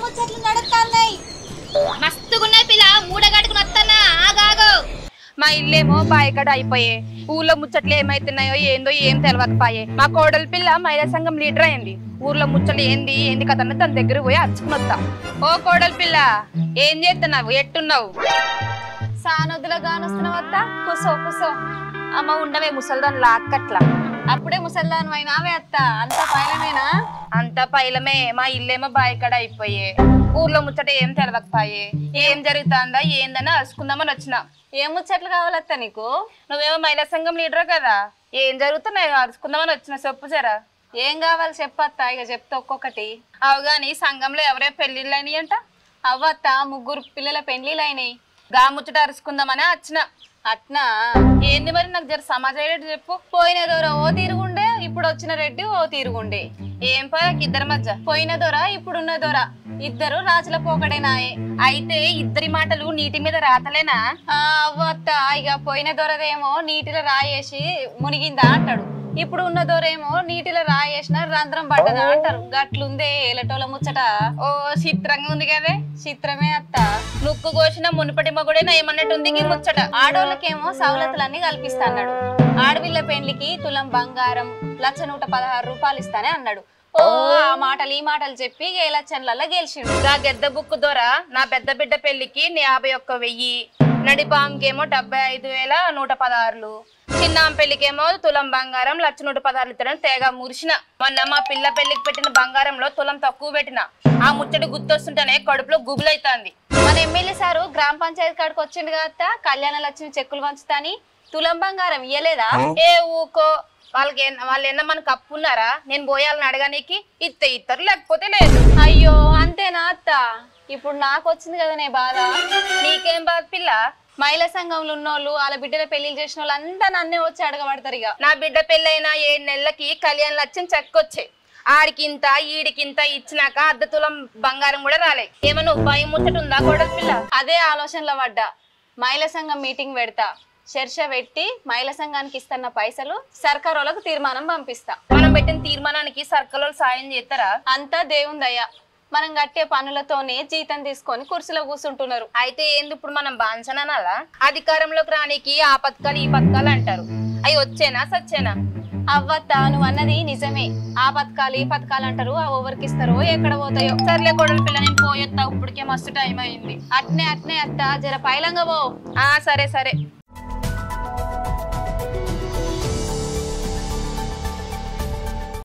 ముచ్చట్లు నడుస్తున్నాయి. మస్తుగున్నాయి పిల్ల మూడగట్టుకుని వస్తానా ఆగాగు. మా ఇల్లేమో బాయకడ అయిపోయే ఊర్లో ముచ్చట్లు ఏమైతున్నాయో ఏందో ఏం తెలవకపాయే. మా కోడలి పిల్ల మహిళా సంఘం లీడర్ అయింది. ఊర్లో ముచ్చట్లు ఏంది ఏంది కథ తన దగ్గర పోయి అరుచుకుని వస్తా. ఓ కోడలి పిల్ల ఏం చేస్తున్నావు ఎట్టున్నావు? సానొద్దులో గానొస్తున్నావు అత్త. కుసో కుసో. అమ్మ ఉండవే ముసల్దాన్ లాక్కట్లా. అప్పుడే ముసల్దాను అయినావే అత్త. అంత పైలమేనా? అంత పైలమే. మా ఇల్లేమో బాయకడ అయిపోయే ఊర్లో ముచ్చట ఏం తెలవకపాయే. ఏం జరుగుతుందా ఏందని అరుచుకుందామని వచ్చిన. ఏం ముచ్చట్లు కావాలత్త నీకు? నువ్వేమో మహిళా సంఘం లీడర్ కదా, ఏం జరుగుతున్నాయి అరుచుకుందామని వచ్చిన. చెప్పు జరా ఏం కావాలి చెప్పత్త. ఇక చెప్తా ఒక్కొక్కటి. అవు గాని సంఘంలో ఎవరే పెళ్లిళ్ళు అయినాయి అంట. అవ్వత్త 3 పిల్లల పెండ్లీలు అయినాయి. గా ముచ్చట అరుచుకుందామని వచ్చిన. అట్నా? ఏంది మరి నాకు జర సమాచారం చెప్పు. పోయిన దొర ఓ తీరుగుండే, ఇప్పుడు వచ్చిన రెడ్డి ఓ తీరుగుండే. ఏం పోయా ఇద్దరి మధ్య? పోయిన దొర ఇప్పుడున్న దొర ఇద్దరు రాజుల పోకడేనాయే. అయితే ఇద్దరి మాటలు నీటి మీద రాతలేనా? అవ్వత్త ఇక పోయిన దొరదేమో నీటిలో రాయేసి మునిగిందా అంటాడు. ఇప్పుడు ఉన్న దొరేమో నీటిలో రాయేసిన రంధ్రం పడ్డదా అంటారు. గట్లుందే ఏలటోల ముచ్చట. ఓ చిత్రంగా ఉంది కదే. చిత్రమే అత్త. నుక్కు కోసిన మునుపటి మొగుడేనా ఏమన్నట్టుంది ఈ ముచ్చట. ఆడోళ్ళకేమో సవలతులన్నీ కల్పిస్తా అన్నాడు. ఆడవిల్ల పెండ్లికి తులం బంగారం 1,116 రూపాయలు ఇస్తానే అన్నాడు. ఓ ఆ మాటలు ఈ మాటలు చెప్పి ఎలక్షన్లలో గెలిచిండు. గా గెద్ద బుక్కు ద్వారా నా పెద్ద బిడ్డ పెళ్లికి 51,000, నడిపాంకేమో 75,116, చిన్నాం పెళ్లికేమో తులం బంగారం 1,116 ఇస్తాడని తేగా మురిసిన. మొన్న మా పిల్ల పెళ్లికి పెట్టిన బంగారంలో తులం తక్కువ పెట్టిన. ఆ ముచ్చటి గుర్తొస్తుంటేనే కడుపులో గుబులైతాంది. మన ఎమ్మెల్యే సారు గ్రామ పంచాయతీ కాడికి వచ్చిండు కదా, కళ్యాణ లక్ష్మి చెక్కులు పంచుతాని తులం బంగారం ఇయ్యలేదా? ఏ ఊకో, వాళ్ళు ఎన్న మనకు అప్పున్నారా? నేను పోయాలని అడగానికి ఇస్తారు లేకపోతే లేదు. అయ్యో అంతేనా అత్త? ఇప్పుడు నాకు వచ్చింది కదా నే బాధ. నీకేం బాధ పిల్ల? మహిళా సంఘంలో ఉన్నోళ్ళు వాళ్ళ బిడ్డల పెళ్లిళ్ళు చేసిన వాళ్ళు అంతా నన్నే వచ్చి అడగబడతారు. ఇక నా బిడ్డ పెళ్ళైనా 7 నెలలకి కళ్యాణ లక్ష్యం చెక్కొచ్చాయి. ఆడికింత ఈడికింత ఇచ్చినాక అర్ధ తులం బంగారం కూడా రాలే. ఏమన్నా ఉపాయం ముచ్చట ఉందా కోడలి పిల్ల? అదే ఆలోచనలో పడ్డా. మహిళా సంఘం మీటింగ్ పెడతా, చర్చ పెట్టి మహిళా సంఘానికి ఇస్తున్న పైసలు సర్కార్ వాళ్ళకు తీర్మానం పంపిస్తా. మనం పెట్టిన తీర్మానానికి సర్కార్ సాయం చేస్తారా? అంతా దేవుందయ్యా. మనం కట్టే పనులతోనే జీతం తీసుకొని కుర్చీలో కూర్చుంటున్నారు. అయితే ఏంది ఇప్పుడు మనం బాన్సనాలా? అధికారంలోకి రానికి ఆ పథకాలు ఈ పథకాలు అంటారు. అవి వచ్చేనా సచ్చేనా? అవ్వత్త నువ్వు అన్నది నిజమే. ఆ పథకాలు ఈ పథకాలు అంటారు. అవి ఎవరికి ఇస్తారో ఎక్కడ పోతాయో. సర్లే కోడలి పిల్ల నేను పోయొత్తా, ఇప్పటికే మస్తు టైం అయింది. అట్నే అట్నే అత్త జర పైలంగా పో. సరే సరే.